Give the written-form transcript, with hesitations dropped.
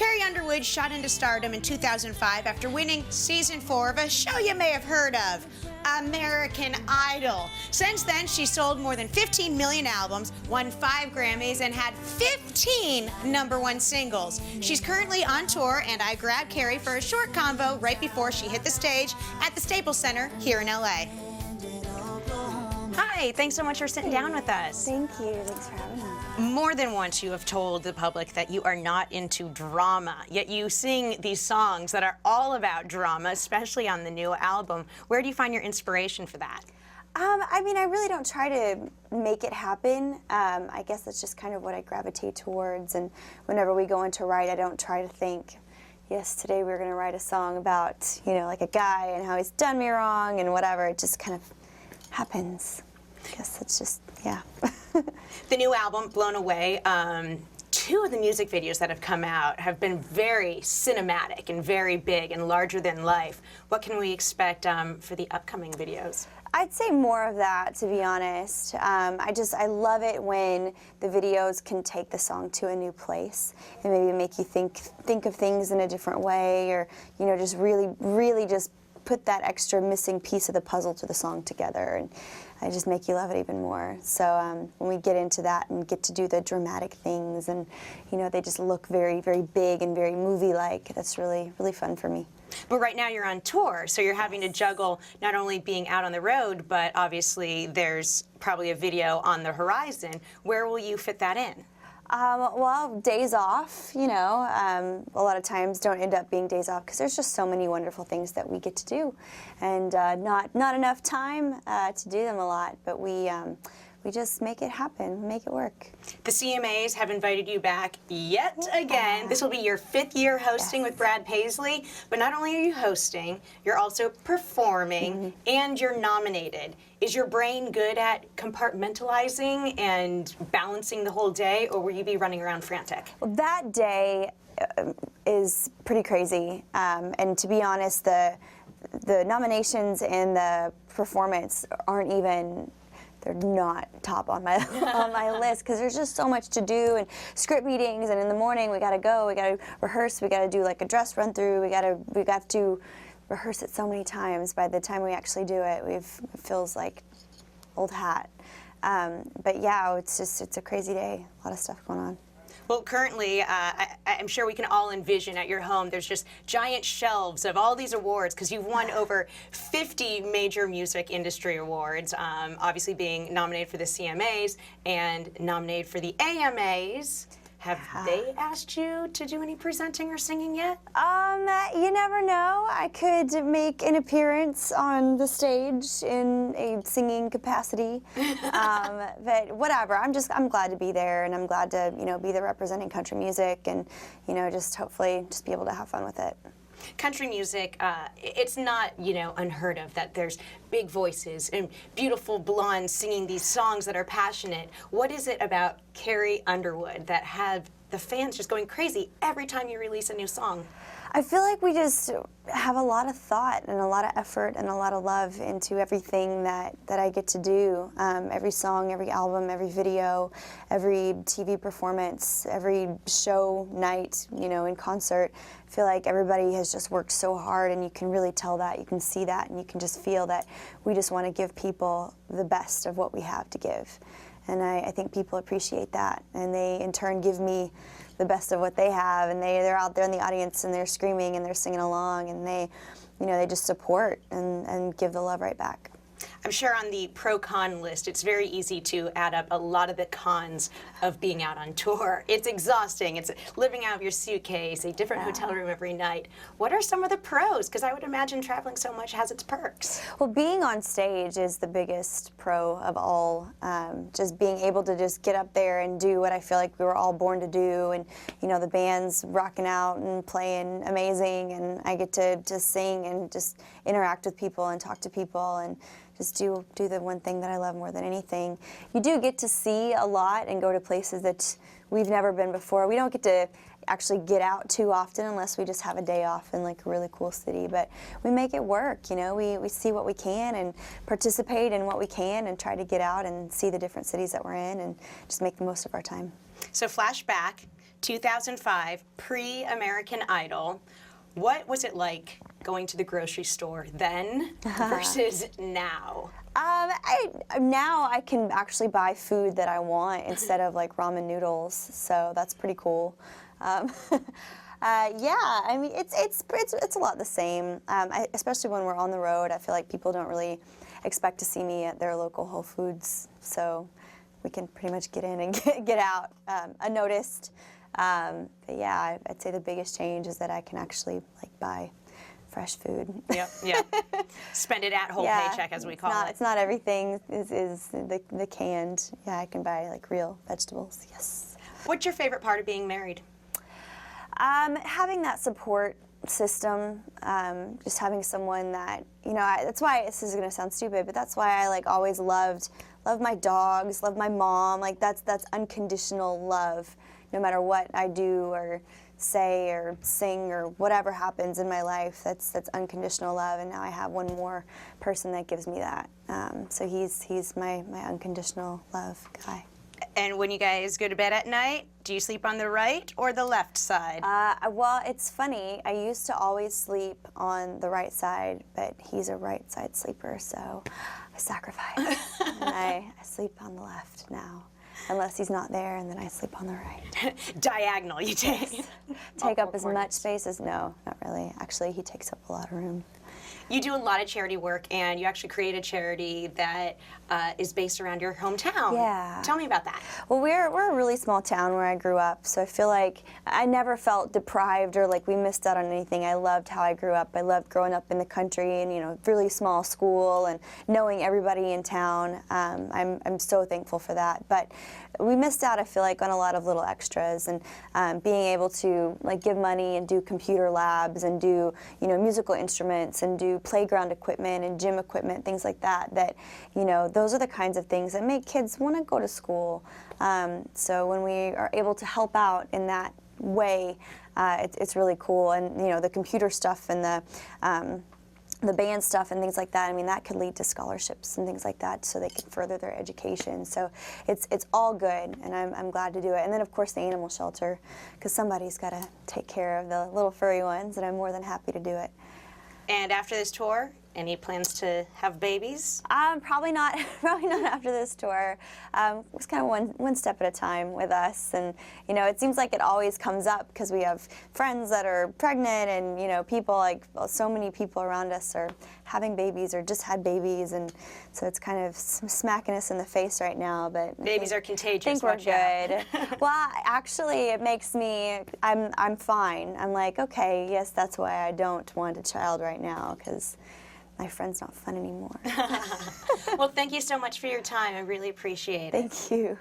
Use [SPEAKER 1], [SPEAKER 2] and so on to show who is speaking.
[SPEAKER 1] Carrie Underwood shot into stardom in 2005 after winning season 4 of a show you may have heard of, American Idol. Since then, she sold more than 15 million albums, won 5 Grammys, and had 15 #1 singles. She's currently on tour, and I grabbed Carrie for a short convo right before she hit the stage at the Staples Center here in LA. Hi, thanks so much for sitting down with us.
[SPEAKER 2] Thank you. Thanks for having me.
[SPEAKER 1] More than once you have told the public that you are not into drama, yet you sing these songs that are all about drama, especially on the new album. Where do you find your inspiration for that?
[SPEAKER 2] I mean, I really don't try to make it happen. I guess that's just kind of what I gravitate towards. And whenever we go into write, I don't try to think, yes, today we're going to write a song about, you know, like a guy and how he's done me wrong and whatever. It just kind of happens. I guess it's just, yeah.
[SPEAKER 1] The new album, Blown Away, 2 of the music videos that have come out have been very cinematic and very big and larger than life. What can we expect for the upcoming videos?
[SPEAKER 2] I'd say more of that, to be honest. I love it when the videos can take the song to a new place and maybe make you think of things in a different way, or, you know, just really just put that extra missing piece of the puzzle to the song together, and I just make you love it even more. So when we get into that and get to do the dramatic things, and, you know, they just look very, very big and very movie-like, that's really, really fun for me.
[SPEAKER 1] But right now you're on tour, so you're having to juggle not only being out on the road, but obviously there's probably a video on the horizon. Where will you fit that in?
[SPEAKER 2] Well, days off, you know, a lot of times don't end up being days off because there's just so many wonderful things that we get to do, and not enough time to do them a lot, but we just make it happen, make it work.
[SPEAKER 1] The CMAs have invited you back yet again. This will be your 5th year hosting with Brad Paisley, but not only are you hosting, you're also performing, and you're nominated. Is your brain good at compartmentalizing and balancing the whole day, or will you be running around frantic?
[SPEAKER 2] Well, that day is pretty crazy, and to be honest, the nominations and the performance aren't even, they're not top on my on my list, because there's just so much to do, and script meetings, and in the morning we gotta go, we gotta rehearse, we gotta do like a dress run through, we got to rehearse it so many times. By the time we actually do it, it feels like old hat. But yeah, it's a crazy day, a lot of stuff going on.
[SPEAKER 1] Well, currently, I'm sure we can all envision at your home, there's just giant shelves of all these awards, because you've won over 50 major music industry awards, obviously being nominated for the CMAs and nominated for the AMAs. Have they asked you to do any presenting or singing yet?
[SPEAKER 2] You never know. I could make an appearance on the stage in a singing capacity, but whatever. I'm glad to be there, and I'm glad to, you know, be there representing country music, and, you know, just hopefully just be able to have fun with it.
[SPEAKER 1] Country music, it's not, you know, unheard of that there's big voices and beautiful blondes singing these songs that are passionate. What is it about Carrie Underwood that have the fans just going crazy every time you release a new song?
[SPEAKER 2] I feel like we just have a lot of thought and a lot of effort and a lot of love into everything that I get to do. Every song, every album, every video, every TV performance, every show night, you know, in concert. I feel like everybody has just worked so hard, and you can really tell that, you can see that, and you can just feel that we just want to give people the best of what we have to give. And I think people appreciate that, and they in turn give me the best of what they have, and they're out there in the audience, and they're screaming and they're singing along, and they, you know, they just support and give the love right back.
[SPEAKER 1] I'm sure on the pro-con list, it's very easy to add up a lot of the cons of being out on tour. It's exhausting. It's living out of your suitcase, a different hotel room every night. What are some of the pros? Because I would imagine traveling so much has its perks.
[SPEAKER 2] Well, being on stage is the biggest pro of all. Just being able to just get up there and do what I feel like we were all born to do, and, you know, the band's rocking out and playing amazing, and I get to just sing and just interact with people and talk to people and just do the one thing that I love more than anything. You do get to see a lot and go to places that we've never been before. We don't get to actually get out too often unless we just have a day off in like a really cool city, but we make it work, you know. We see what we can and participate in what we can and try to get out and see the different cities that we're in and just make the most of our time.
[SPEAKER 1] So flashback 2005, pre-American Idol. What was it like going to the grocery store then versus now?
[SPEAKER 2] Now I can actually buy food that I want instead of like ramen noodles, so that's pretty cool. Yeah, I mean it's a lot the same. Especially when we're on the road, I feel like people don't really expect to see me at their local Whole Foods, so we can pretty much get in and get out unnoticed. But yeah, I'd say the biggest change is that I can actually like buy fresh food.
[SPEAKER 1] Yep, yep. Spend it at whole paycheck, as we call it.
[SPEAKER 2] It's not everything is the canned. Yeah, I can buy like real vegetables. Yes.
[SPEAKER 1] What's your favorite part of being married?
[SPEAKER 2] Having that support system, just having someone that, that's why, this is gonna sound stupid, but that's why I like always loved my dogs, love my mom. Like that's unconditional love, no matter what I do or say or sing or whatever happens in my life. That's unconditional love, and now I have one more person that gives me that. So he's my unconditional love guy.
[SPEAKER 1] And when you guys go to bed at night, do you sleep on the right or the left side?
[SPEAKER 2] Well, it's funny. I used to always sleep on the right side, but he's a right side sleeper, so I sacrifice. And I sleep on the left now, unless he's not there, and then I sleep on the right.
[SPEAKER 1] Diagonal, you take.
[SPEAKER 2] Yes. Take up as much space as, no, not really. Actually, he takes up a lot of room.
[SPEAKER 1] You do a lot of charity work, and you actually create a charity that is based around your hometown.
[SPEAKER 2] Yeah.
[SPEAKER 1] Tell me about that.
[SPEAKER 2] Well, we're a really small town where I grew up, so I feel like I never felt deprived or like we missed out on anything. I loved how I grew up. I loved growing up in the country and, really small school and knowing everybody in town. I'm so thankful for that. But we missed out, I feel like, on a lot of little extras, and being able to like give money and do computer labs and do, musical instruments and do playground equipment and gym equipment, things like that, those are the kinds of things that make kids want to go to school. So when we are able to help out in that way, it's really cool. And the computer stuff and the band stuff and things like that, I mean, that could lead to scholarships and things like that, so they can further their education. So it's all good, and I'm glad to do it. And then of course the animal shelter, because somebody's got to take care of the little furry ones, and I'm more than happy to do it.
[SPEAKER 1] And after this tour, any plans to have babies?
[SPEAKER 2] Probably not. Probably not after this tour. It's kind of one step at a time with us, and it seems like it always comes up because we have friends that are pregnant, and people like so many people around us are having babies or just had babies, and so it's kind of smacking us in the face right now. But
[SPEAKER 1] babies are contagious.
[SPEAKER 2] I think we're good. Well, actually, it makes me. I'm fine. I'm like, okay, yes, that's why I don't want a child right now, because my friend's not fun anymore.
[SPEAKER 1] Well, thank you so much for your time. I really appreciate it.
[SPEAKER 2] Thank you.